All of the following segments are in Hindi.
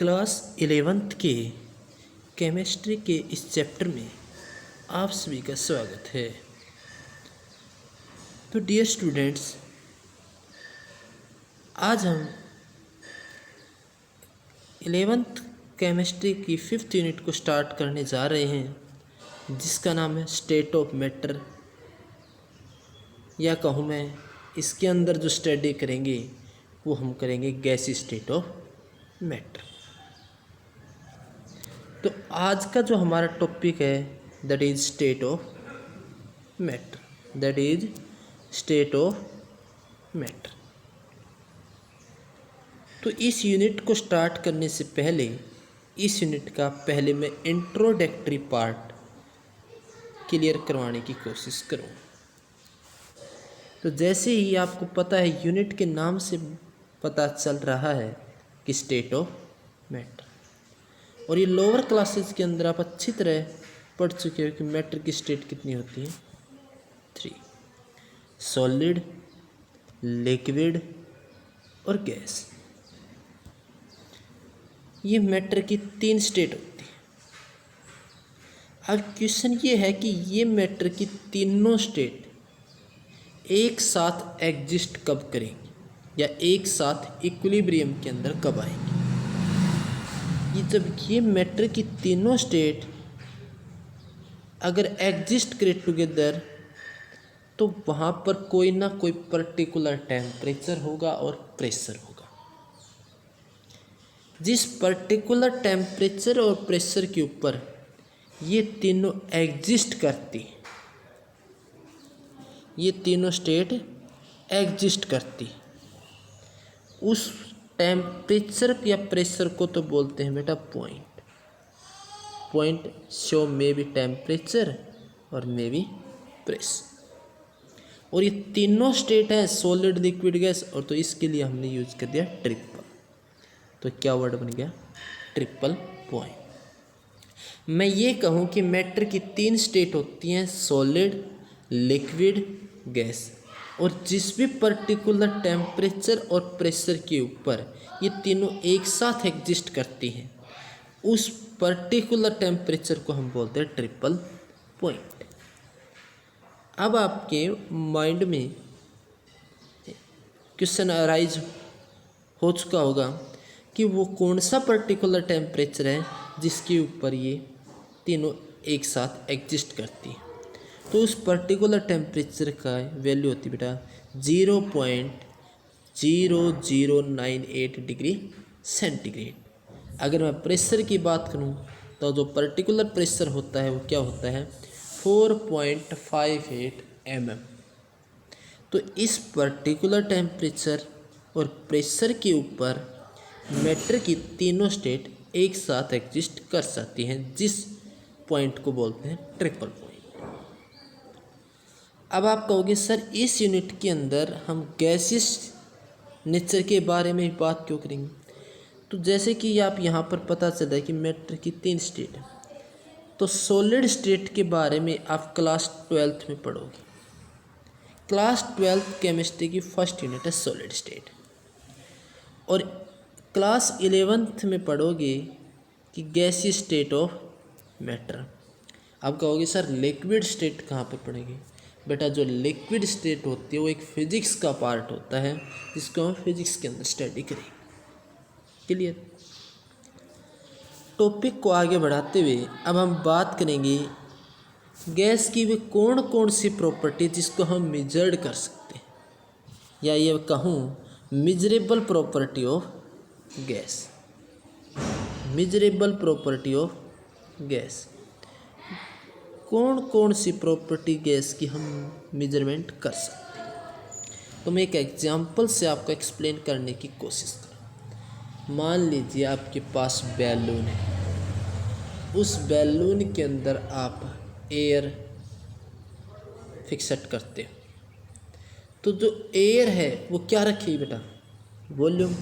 क्लास 11th के केमिस्ट्री के इस चैप्टर में आप सभी का स्वागत है। तो डियर स्टूडेंट्स, आज हम 11th केमिस्ट्री की 5th यूनिट को स्टार्ट करने जा रहे हैं, जिसका नाम है स्टेट ऑफ मैटर, या कहूँ मैं इसके अंदर जो स्टडी करेंगे वो हम करेंगे गैसी स्टेट ऑफ मैटर। तो आज का जो हमारा टॉपिक है that is state of matter. तो इस यूनिट को स्टार्ट करने से पहले इस यूनिट का पहले मैं इंट्रोडक्टरी पार्ट क्लियर करवाने की कोशिश करूँ। तो जैसे ही आपको पता है, यूनिट के नाम से पता चल रहा है कि स्टेट ऑफ मैटर, और ये लोअर क्लासेस के अंदर आप अच्छी तरह पढ़ चुके हो कि मैटर की स्टेट कितनी होती है, 3, सॉलिड, लिक्विड और गैस। ये मैटर की 3 स्टेट होती है। अब क्वेश्चन ये है कि ये मैटर की तीनों स्टेट एक साथ एग्जिस्ट कब करेंगी, या एक साथ इक्विलिब्रियम के अंदर कब आएंगी। ये जब ये मैटर की तीनों स्टेट अगर एग्जिस्ट करे टुगेदर, तो वहाँ पर कोई ना कोई पर्टिकुलर टेम्परेचर होगा और प्रेशर होगा। जिस पर्टिकुलर टेम्परेचर और प्रेशर के ऊपर ये तीनों एग्जिस्ट करती, ये तीनों स्टेट एग्जिस्ट करती, उस टेम्परेचर या प्रेशर को तो बोलते हैं बेटा point show may be temperature और मे बी प्रेशर। और ये तीनों स्टेट है सॉलिड, लिक्विड, गैस, और तो इसके लिए हमने यूज कर दिया ट्रिपल। तो क्या वर्ड बन गया, ट्रिपल पॉइंट। मैं ये कहूँ कि मैटर की 3 स्टेट होती हैं, सॉलिड, लिक्विड, गैस, और जिस भी पर्टिकुलर टेम्परेचर और प्रेशर के ऊपर ये तीनों एक साथ एग्जिस्ट करती हैं, उस पर्टिकुलर टेम्परेचर को हम बोलते हैं ट्रिपल पॉइंट। अब आपके माइंड में क्वेश्चन अराइज हो चुका होगा कि वो कौन सा पर्टिकुलर टेम्परेचर है जिसके ऊपर ये तीनों एक साथ एग्जिस्ट करती है। तो उस पर्टिकुलर टेम्परेचर का वैल्यू होती है बेटा 0.0098 डिग्री सेंटीग्रेड। अगर मैं प्रेशर की बात करूं तो जो पर्टिकुलर प्रेशर होता है वो क्या होता है, 4.58 mm। तो इस पर्टिकुलर टेम्परेचर और प्रेशर के ऊपर मैटर की तीनों स्टेट एक साथ एग्जिस्ट कर सकती हैं, जिस पॉइंट को बोलते हैं ट्रिपल पॉइंट। अब आप कहोगे सर इस यूनिट के अंदर हम गैसियस नेचर के बारे में बात क्यों करेंगे। तो जैसे कि आप यहाँ पर पता चला है कि मैटर की 3 स्टेट है, तो सॉलिड स्टेट के बारे में आप क्लास 12th में पढ़ोगे। क्लास 12th केमिस्ट्री की फर्स्ट यूनिट है सॉलिड स्टेट, और क्लास 11th में पढ़ोगे कि गैसियस स्टेट ऑफ मैटर। आप कहोगे सर लिक्विड स्टेट कहाँ पर पढ़ेंगे। बेटा जो लिक्विड स्टेट होती है वो एक फिजिक्स का पार्ट होता है, जिसको हम फिजिक्स के अंदर स्टडी करेंगे। क्लियर। टॉपिक को आगे बढ़ाते हुए अब हम बात करेंगे गैस की वे कौन कौन सी प्रॉपर्टी जिसको हम मेजर्ड कर सकते हैं, या ये कहूँ measurable property of gas. Measurable property of gas, कौन कौन सी प्रॉपर्टी गैस की हम मेजरमेंट कर सकते हैं। तो मैं एक एग्जांपल से आपको एक्सप्लेन करने की कोशिश करूँ। मान लीजिए आपके पास बैलून है, उस बैलून के अंदर आप एयर फिक्सट करते हो, तो जो एयर है वो क्या रखेगी बेटा, वॉल्यूम।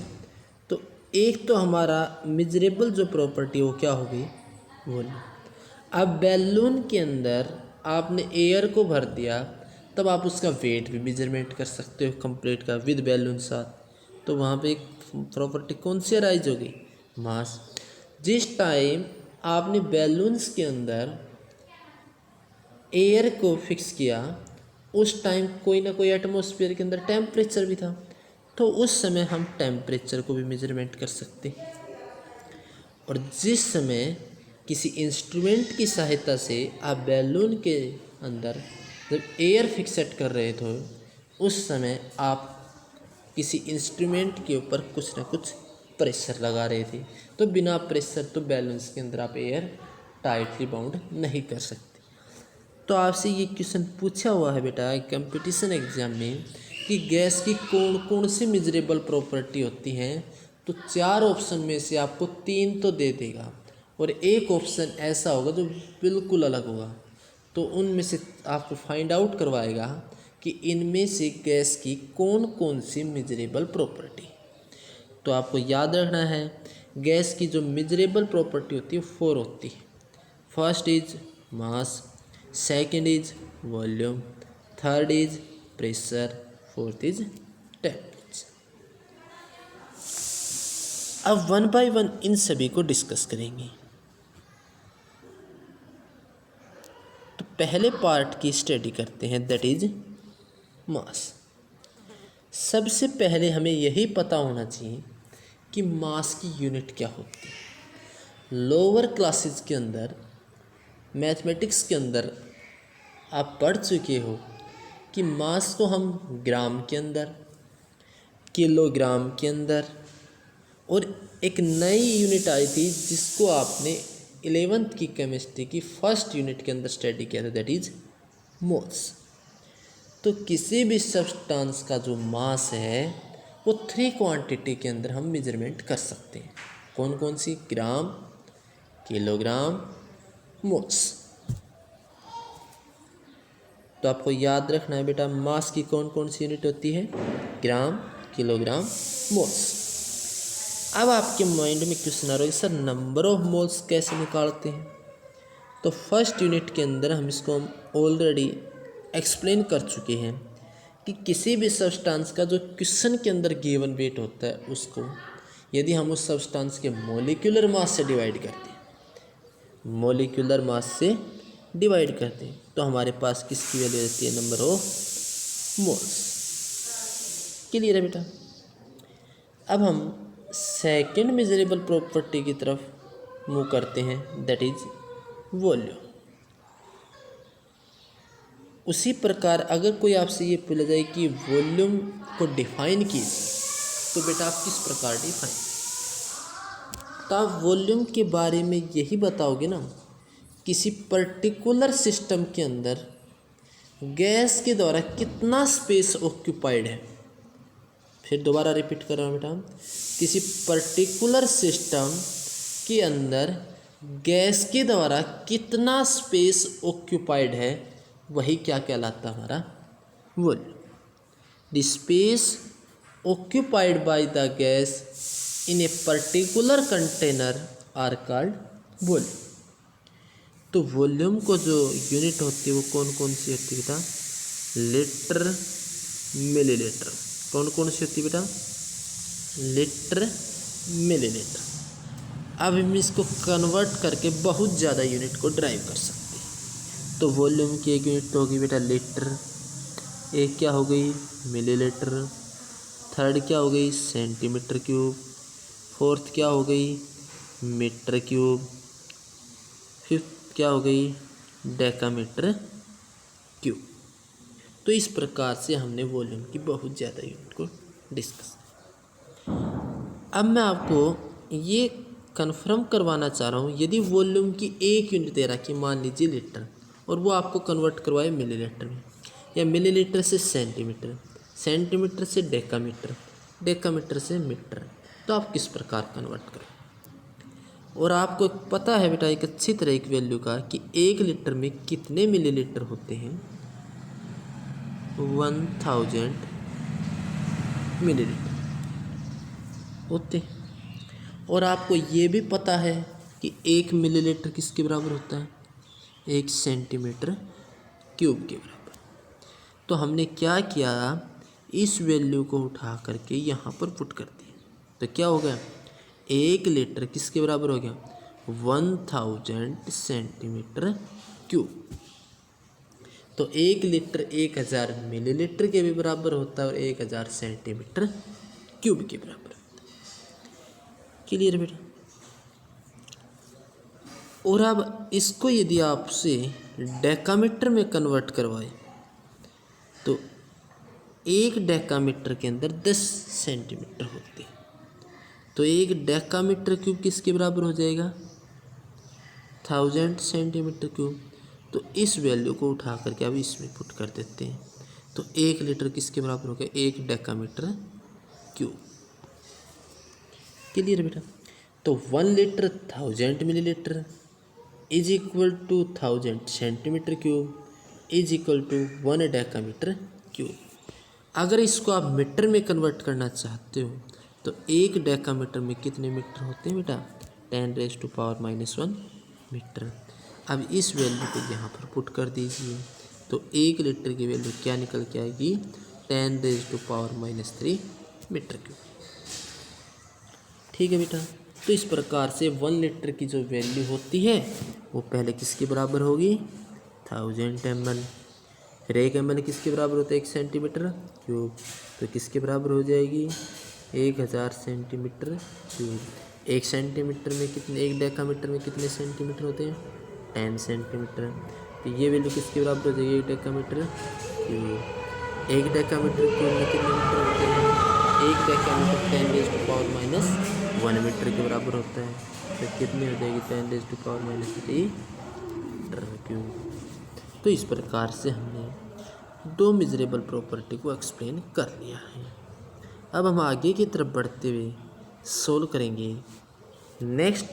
तो एक तो हमारा मेजरेबल जो प्रॉपर्टी वो क्या होगी, वॉल्यूम। अब बैलून के अंदर आपने एयर को भर दिया, तब आप उसका वेट भी मेजरमेंट कर सकते हो कंप्लीट का विद बैलून साथ। तो वहाँ पे एक प्रॉपर्टी कौन सी अराइज होगी, मास। जिस टाइम आपने बैलून्स के अंदर एयर को फिक्स किया उस टाइम कोई ना कोई एटमॉस्फेयर के अंदर टेम्परेचर भी था, तो उस समय हम टेम्परेचर को भी मेजरमेंट कर सकते। और जिस समय किसी इंस्ट्रूमेंट की सहायता से आप बैलून के अंदर जब एयर फिक्सेट कर रहे थे उस समय आप किसी इंस्ट्रूमेंट के ऊपर कुछ ना कुछ प्रेशर लगा रहे थे, तो बिना प्रेशर तो बैलून्स के अंदर आप एयर टाइटली बाउंड नहीं कर सकते। तो आपसे ये क्वेश्चन पूछा हुआ है बेटा कंपटीशन एग्जाम में कि गैस की कौन कौन सी मेजरेबल प्रॉपर्टी होती हैं, तो 4 ऑप्शन में से आपको 3 तो दे देगा और एक ऑप्शन ऐसा होगा जो बिल्कुल अलग होगा। तो उनमें से आपको फाइंड आउट करवाएगा कि इनमें से गैस की कौन कौन सी मेजरेबल प्रॉपर्टी। तो आपको याद रखना है गैस की जो मेजरेबल प्रॉपर्टी होती है 4 होती है। First is mass, second is volume, third is pressure, fourth is temperature. अब वन बाय वन इन सभी को डिस्कस करेंगे। तो पहले पार्ट की स्टडी करते हैं, दैट इज मास। सबसे पहले हमें यही पता होना चाहिए कि मास की यूनिट क्या होती है। लोअर क्लासेस के अंदर मैथमेटिक्स के अंदर आप पढ़ चुके हो कि मास को हम ग्राम के अंदर, किलोग्राम के अंदर, और एक नई यूनिट आई थी जिसको आपने 11th की केमिस्ट्री की फर्स्ट यूनिट के अंदर स्टडी किया था, दैट इज मोल्स। तो किसी भी सब्सटेंस का जो मास है वो 3 क्वांटिटी के अंदर हम मेजरमेंट कर सकते हैं। कौन कौन सी? ग्राम, किलोग्राम, मोल्स। तो आपको याद रखना है बेटा मास की कौन कौन सी यूनिट होती है? ग्राम, किलोग्राम, मोल्स। अब आपके माइंड में क्वेश्चन आ रहा है सर नंबर ऑफ मोल्स कैसे निकालते हैं? तो फर्स्ट यूनिट के अंदर हम इसको ऑलरेडी एक्सप्लेन कर चुके हैं कि किसी भी सब्सटेंस का जो क्वेश्चन के अंदर गिवन वेट होता है उसको यदि हम उस सब्सटेंस के मॉलिक्यूलर मास से डिवाइड करते हैं, मॉलिक्यूलर मास से डिवाइड करते हैं, तो हमारे पास किसकी वैल्यू रहती है? Number of moles. क्लियर है बेटा? अब हम सेकंड मेजरेबल प्रॉपर्टी की तरफ मूव करते हैं, दैट इज वॉल्यूम। उसी प्रकार अगर कोई आपसे ये पूछा जाए कि वॉल्यूम को डिफाइन कीजिए तो बेटा आप किस प्रकार डिफाइन? तो आप वॉल्यूम के बारे में यही बताओगे ना, किसी पर्टिकुलर सिस्टम के अंदर गैस के द्वारा कितना स्पेस ऑक्यूपाइड है। फिर दोबारा रिपीट कर रहा हूँ बेटा, किसी पर्टिकुलर सिस्टम के अंदर गैस के द्वारा कितना स्पेस ऑक्यूपाइड है, वही क्या कहलाता है? हमारा volume. The space occupied by the gas in a particular container are called volume. तो वॉल्यूम को जो यूनिट होती है वो कौन कौन सी होती है बेटा? Litre, millilitre. कौन कौन सी होती है बेटा? Litre, millilitre. अब हम इसको कन्वर्ट करके बहुत ज़्यादा यूनिट को ड्राइव कर सकते हैं। तो वॉल्यूम की एक यूनिट तो होगी बेटा लीटर, एक क्या हो गई? मिलीलीटर, थर्ड क्या हो गई? सेंटीमीटर क्यूब, फोर्थ क्या हो गई? मीटर क्यूब, फिफ्थ क्या हो गई? Decametre cube. तो इस प्रकार से हमने वॉल्यूम की बहुत ज़्यादा यूनिट को डिस्कस। अब मैं आपको ये कन्फर्म करवाना चाह रहा हूँ, यदि वॉल्यूम की एक यूनिट दे रहा कि मान लीजिए लीटर, और वो आपको कन्वर्ट करवाए मिलीलीटर में, या मिलीलीटर से सेंटीमीटर, सेंटीमीटर से डेकामीटर, डेकामीटर से मीटर, तो आप किस प्रकार कन्वर्ट करें? और आपको पता है बेटा एक अच्छी तरह एक वैल्यू का कि 1 लीटर में कितने मिलीलीटर होते हैं? 1000 मिलीलीटर होते हैं। और आपको ये भी पता है कि 1 मिलीलीटर किसके बराबर होता है? 1 सेंटीमीटर क्यूब के बराबर। तो हमने क्या किया, इस वैल्यू को उठा करके यहाँ पर पुट कर दिया, तो क्या हो गया? 1 लीटर किसके बराबर हो गया? 1000 सेंटीमीटर क्यूब। तो 1 लीटर 1000 मिलीलीटर के भी बराबर होता है और 1000 सेंटीमीटर क्यूब के बराबर होता है। क्लियर बेटा? और अब इसको यदि आपसे डेकामीटर में कन्वर्ट करवाए तो 1 डेकामीटर के अंदर 10 सेंटीमीटर होते हैं। तो 1 डेकामीटर क्यूब किसके बराबर हो जाएगा? 1000 सेंटीमीटर क्यूब। तो इस वैल्यू को उठा करके अब इसमें पुट कर देते हैं। तो 1 लीटर किसके बराबर हो गया? 1 डेकामीटर क्यूब। क्लियर बेटा? तो 1 litre 1000 millilitre is equal to 1000 centimetre cube is equal to 1 decametre cube. अगर इसको आप मीटर में कन्वर्ट करना चाहते हो तो 1 डेकामीटर में कितने मीटर होते हैं बेटा? 10⁻⁻1 मीटर। अब इस वैल्यू को यहाँ पर पुट कर दीजिए तो 1 लीटर की वैल्यू क्या निकल के आएगी? 10⁻³ मीटर क्यूब। ठीक है बेटा? तो इस प्रकार से 1 लीटर की जो वैल्यू होती है वो पहले किसके बराबर होगी? 1000 ml। फिर 1 ml किसके बराबर होता है? 1 सेंटीमीटर क्यूब। तो किसके बराबर हो जाएगी? 1000 सेंटीमीटर क्यूब। 1 सेंटीमीटर में कितने, 1 डेकामीटर में कितने सेंटीमीटर होते हैं? 10 सेंटीमीटर। तो ये वैल्यू किसके बराबर हो जाएगी? 1 डेकामीटर क्यूब। 1 डेकामीटर क्यूब में कितने मीटर होते हैं? 1 डेकामीटर 10⁻⁻1 मीटर के बराबर होता है। तो कितनी हो जाएगी? 10⁻³ मीटर क्यूब। तो इस प्रकार से हमने 2 मेजरेबल प्रॉपर्टी को एक्सप्लेन कर लिया है। अब हम आगे की तरफ बढ़ते हुए सोल्व करेंगे next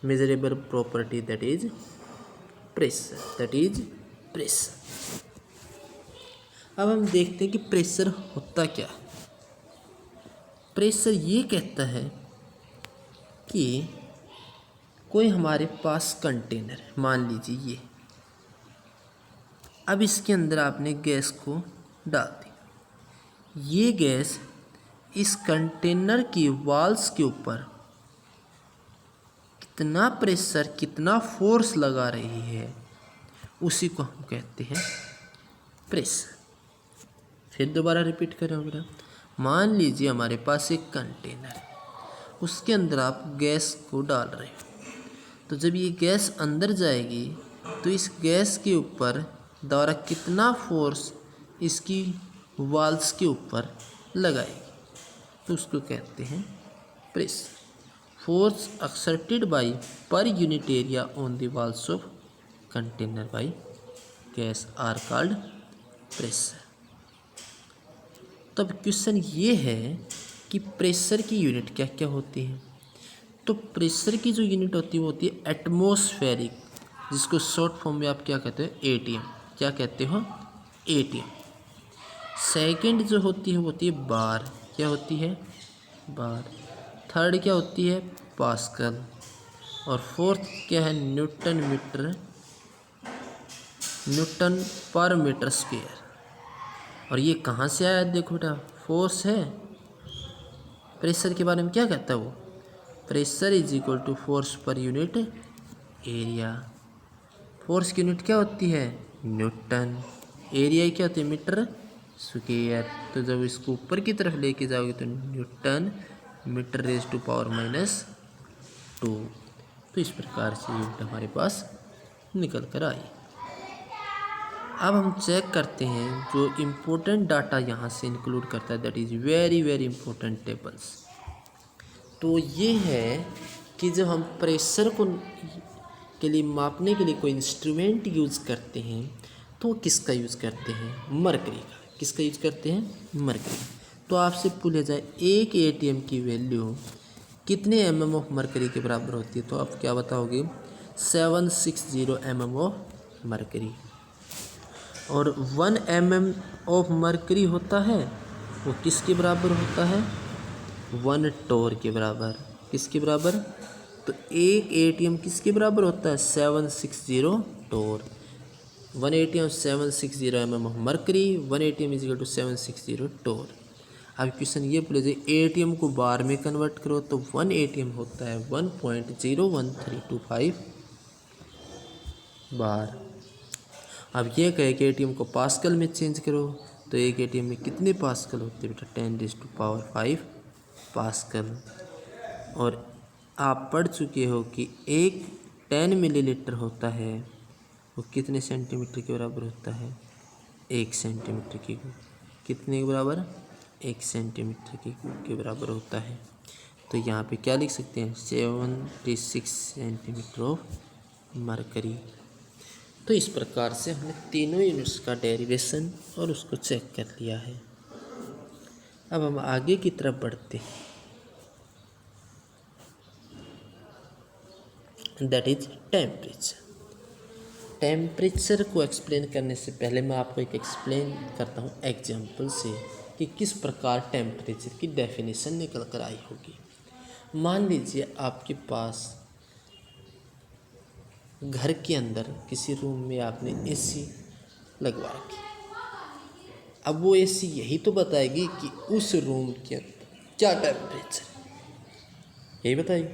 measurable property that is pressure. अब हम देखते हैं कि प्रेशर होता क्या है। प्रेशर ये कहता है कि कोई हमारे पास कंटेनर, मान लीजिए ये, अब इसके अंदर आपने गैस को डाल दी। ये गैस इस कंटेनर की वॉल्स के ऊपर कितना प्रेशर, कितना फोर्स लगा रही है, उसी को हम कहते हैं प्रेशर। फिर दोबारा रिपीट कर रहा हूँ बेटा। मान लीजिए हमारे पास एक कंटेनर है, उसके अंदर आप गैस को डाल रहे हो। तो जब ये गैस अंदर जाएगी तो इस गैस के ऊपर द्वारा कितना फोर्स इसकी वाल्स के ऊपर लगाएगी, तो उसको कहते हैं pressure. Force exerted by per unit area on the walls of container by gas are called pressure. तब क्वेश्चन ये है कि प्रेशर की यूनिट क्या क्या होती है। तो प्रेशर की जो यूनिट होती है वो होती है एटमॉस्फेरिक, जिसको शॉर्ट फॉर्म में आप क्या कहते हो? एटीएम। क्या कहते हो? एटीएम। सेकंड जो होती है वो होती है बार। क्या होती है? बार। थर्ड क्या होती है? पास्कल। और फोर्थ क्या है? न्यूटन पर मीटर स्क्वायर। और ये कहाँ से आया? देखो बेटा, फोर्स है। प्रेशर के बारे में क्या कहता है वो? Pressure is equal to force per unit area. Force की यूनिट क्या होती है? न्यूटन। एरिया क्या होती है? Metre square. तो जब इसको ऊपर की तरफ लेके जाओगे तो newton metre raise to power -2। तो इस प्रकार से यूनिट हमारे पास निकल कर आई। अब हम चेक करते हैं जो इम्पोर्टेंट डाटा यहाँ से इंक्लूड करता है, that is very very important tables. तो ये है कि जब हम प्रेशर को के लिए मापने के लिए कोई इंस्ट्रूमेंट यूज़ करते हैं तो किसका यूज़ करते हैं? मरकरी का। किसका यूज़ करते हैं? मरकरी। तो आपसे पूछा जाए एक एटीएम की वैल्यू कितने mm ऑफ मरकरी के बराबर होती है, तो आप क्या बताओगे? 760 mm ऑफ मरकरी। और 1 mm ऑफ मरकरी होता है वो किसके बराबर होता है? 1 टोर के बराबर। किसके बराबर? तो एक एटीएम किसके बराबर होता है? 760 torr. 1 ATM 760 mm of mercury, 1 ATM is equal to 760 torr. अब क्वेश्चन ये बोले जो एटीएम को बार में कन्वर्ट करो तो 1 एटीएम होता है 1.01325 बार। अब ये कहे कि एटीएम को पास्कल में चेंज करो तो एक एटीएम में कितने पास्कल होते हैं बेटा 10⁵ पास्कल। और आप पढ़ चुके हो कि एक 10 मिलीलीटर होता है वो कितने सेंटीमीटर के बराबर होता है 1 सेंटीमीटर की क्यूब। कितने के बराबर 1 सेंटीमीटर की क्यूब के बराबर होता है। तो यहाँ पे क्या लिख सकते हैं 76 सेंटीमीटर ऑफ मरकरी। तो इस प्रकार से हमने तीनों यूनिट्स का डेरिवेशन और उसको चेक कर लिया है। अब हम आगे की तरफ बढ़ते हैं, दैट इज टेम्परेचर। टेम्परेचर को एक्सप्लेन करने से पहले मैं आपको एक एक्सप्लेन करता हूँ एग्जाम्पल से कि किस प्रकार टेम्परेचर की डेफिनेशन निकल कर आई होगी। मान लीजिए आपके पास घर के अंदर किसी रूम में आपने एसी लगवा रखी। अब वो एसी यही तो बताएगी कि उस रूम के अंदर क्या टेम्परेचर है, यही बताएगी।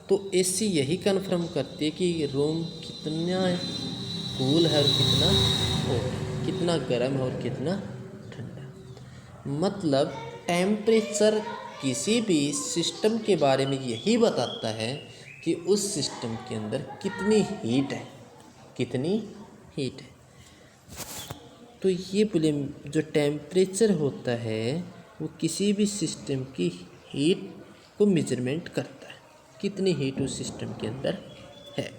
तो एसी यही कन्फर्म करती है कि रूम कितना कूल है और कितना हॉट है, कितना गर्म है और कितना ठंडा। मतलब टेम्परेचर किसी भी सिस्टम के बारे में यही बताता है कि उस सिस्टम के अंदर कितनी हीट है, कितनी हीट है। तो ये बोले जो टेम्परेचर होता है वो किसी भी सिस्टम की हीट को मेजरमेंट करता है, कितनी हीट उस सिस्टम के अंदर है।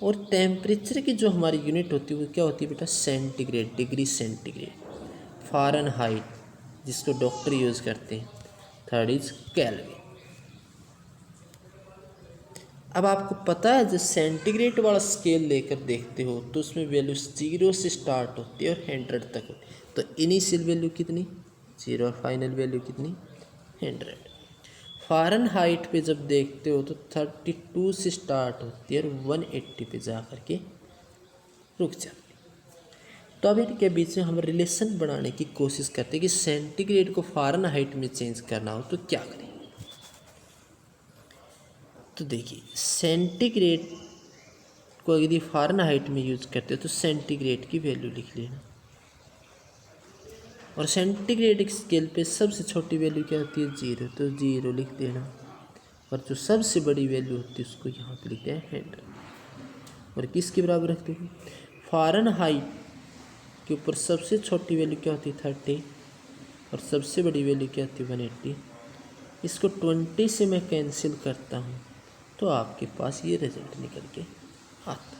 और टेम्परेचर की जो हमारी यूनिट होती है वो क्या होती है बेटा सेंटीग्रेड, डिग्री सेंटीग्रेड। फ़ारेनहाइट जिसको डॉक्टर यूज़ करते हैं, थर्ड इज केल्विन। अब आपको पता है जब सेंटीग्रेड वाला स्केल लेकर देखते हो तो उसमें वैल्यू 0 से स्टार्ट होती है और 100 तक होती है। तो इनिशियल वैल्यू कितनी 0 और फाइनल वैल्यू कितनी 100। फ़ारेनहाइट पे जब देखते हो तो 32 से स्टार्ट होती है और 180 पे जा कर के रुक जाती है। तो अब इनके बीच में हम रिलेशन बनाने की कोशिश करते हैं कि सेंटीग्रेड को फ़ारेनहाइट में चेंज करना हो तो क्या करें। तो देखिए सेंटीग्रेड को यदि फ़ारेनहाइट में यूज़ करते हो तो सेंटीग्रेड की वैल्यू लिख लेना। और सेंटीग्रेड स्केल पे सबसे छोटी वैल्यू क्या होती है 0, तो 0 लिख देना। और जो सबसे बड़ी वैल्यू होती है उसको यहाँ पे लिखते हैं 100। और किसके बराबर रखते हैं फ़ारेनहाइट के ऊपर सबसे छोटी वैल्यू क्या होती है 30 और सबसे बड़ी वैल्यू क्या होती है 180। इसको 20 से मैं कैंसिल करता हूँ तो आपके पास ये रिजल्ट निकल के आता।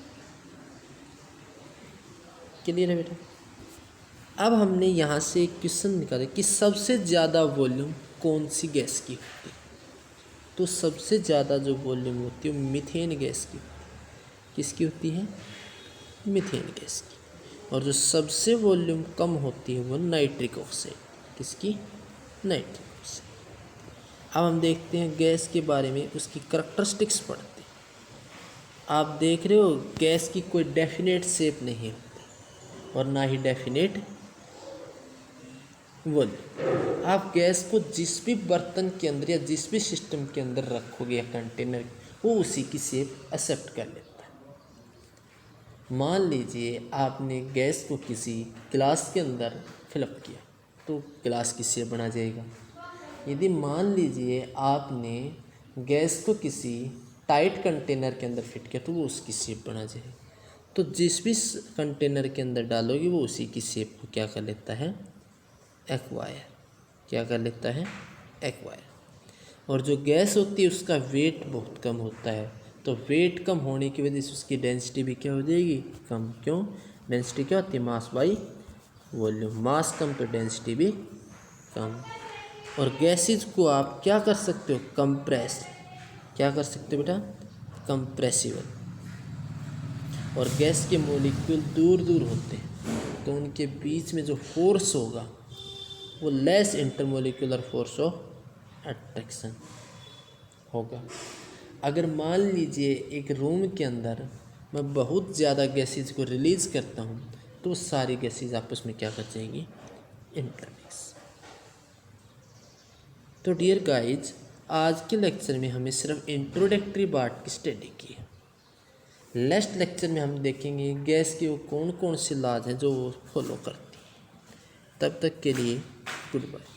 क्लियर है बेटा। अब हमने यहाँ से एक क्वेश्चन निकाला कि सबसे ज़्यादा वॉल्यूम कौन सी गैस की होती है। तो सबसे ज़्यादा जो वॉल्यूम होती है वो मीथेन गैस की होती है। किसकी होती है मीथेन गैस की। और जो सबसे वॉल्यूम कम होती है वो नाइट्रिक ऑक्साइड। किसकी नाइट्रिक ऑक्साइड। अब हम देखते हैं गैस के बारे में, उसकी करैक्टरिस्टिक्स पढ़ते हैं। आप देख रहे हो गैस की कोई डेफिनेट शेप नहीं होती और ना ही डेफिनेट वॉल्यूम। आप गैस को जिस भी बर्तन के अंदर या जिस भी सिस्टम के अंदर रखोगे या कंटेनर, वो उसी की शेप एक्सेप्ट कर लेता है। मान लीजिए आपने गैस को किसी गिलास के अंदर फिलअप किया तो गिलास की शेप बना जाएगा। यदि मान लीजिए आपने गैस को किसी टाइट कंटेनर के अंदर फिट किया तो वो उसकी शेप बना जाएगी। तो जिस भी कंटेनर के अंदर डालोगे वो उसी की शेप को क्या कर लेता है एक्वायर। क्या कर लेता है एक्वायर। और जो गैस होती है उसका वेट बहुत कम होता है, तो वेट कम होने की वजह से उसकी डेंसिटी भी क्या हो जाएगी कम। क्यों डेंसिटी क्या होती है मास बाई वॉल्यूम। मास कम तो डेंसिटी भी कम। और गैसेज को आप क्या कर सकते हो कंप्रेस। क्या कर सकते हो बेटा कंप्रेसिबल। और गैस के मॉलिक्यूल दूर दूर होते हैं तो उनके बीच में जो फोर्स होगा वो less intermolecular force of attraction होगा। अगर मान लीजिए एक रूम के अंदर मैं बहुत ज़्यादा गैसेज को रिलीज़ करता हूँ तो सारी गैसेज आपस में क्या कर जाएंगी इंटरमिक्स। तो डियर गाइज, आज के लेक्चर में हमें सिर्फ इंट्रोडक्टरी पार्ट की स्टडी की है। नेक्स्ट लेक्चर में हम देखेंगे गैस की वो कौन कौन सी लॉज हैं जो वो फॉलो करती हैं। तब तक के लिए गुड बाय।